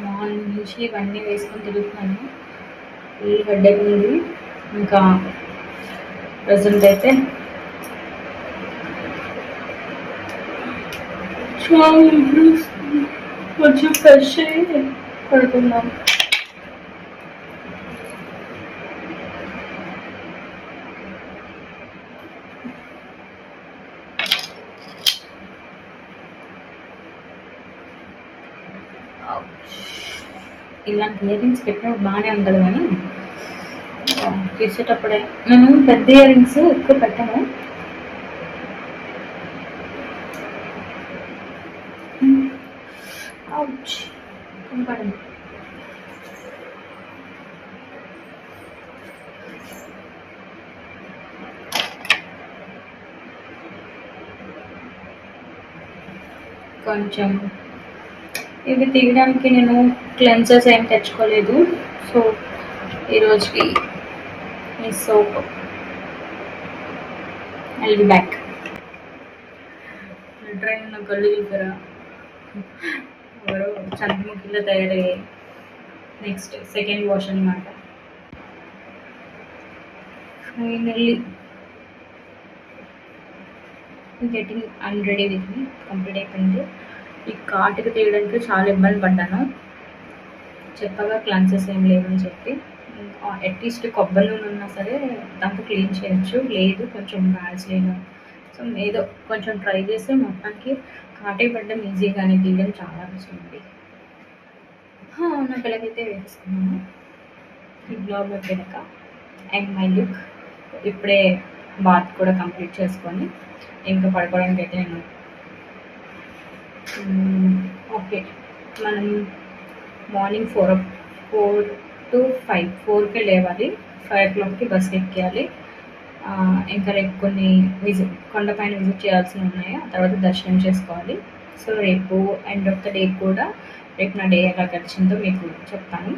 Morning నుంచి ఇవన్నీ వేసుకొని తిరుగుతున్నాను. ఫుల్ హెడేక్ ఉంది. ఇంకా ప్రజెంట్ అయితే చాలా కొంచెం ఫ్రెష్ అయ్యి పడుకున్నాను. ఇలాంటి ఇయర్ రింగ్స్ పెట్టినప్పుడు బాగానే ఉంటుంది, కానీ తీసేటప్పుడే నేను పెద్ద ఇయర్ రింగ్స్ ఎక్కువ పెట్టాను. కనపడండి. కొంచెం ఇవి తీయడానికి నేను క్లెన్సర్స్ ఏం తెచ్చుకోలేదు. సో ఈరోజుకి ఈ soap I'll be back. Train కళ్ళు చూసారా, ఎవరో చంద్రముఖిలో తయారయ్యాయి. నెక్స్ట్ సెకండ్ వాష్ అనమాట. Finally getting unready with me complete అయిపోయింది. ఈ కాటుకు తీయడానికి చాలా ఇబ్బంది పడ్డాను. చెప్పగా క్లెన్సెస్ ఏం లేవని చెప్పి, అట్లీస్ట్ కొబ్బరి నూనె ఉన్నా సరే దాంతో క్లీన్ చేయొచ్చు. లేదు కొంచెం వ్యాజ్లైన్, సో ఏదో కొంచెం ట్రై చేస్తే మొత్తానికి కాటే పడ్డం ఈజీగానే, తీయడం చాలా కష్టం ఉంది. నా పిల్లకైతే వేసుకున్నాను. ఈ బ్లాగ్ అయిపోయాక అండ్ మై లుక్. ఇప్పుడే బాత్ కూడా కంప్లీట్ చేసుకొని ఇంకా పడుకోవడానికి అయితే నేను ఓకే. మనం మార్నింగ్ 4 to 5, 4కే లేవాలి. 5 o'clockకి బస్ ఎక్కేయాలి. ఇంకా రేపు కొన్ని కొండపైన విజిట్ చేయాల్సినవి ఉన్నాయి. ఆ తర్వాత దర్శనం చేసుకోవాలి. సో రేపు ఎండ్ ఆఫ్ ద డే కూడా రేపు నా డే ఎలా గడిచిందో మీకు చెప్తాను.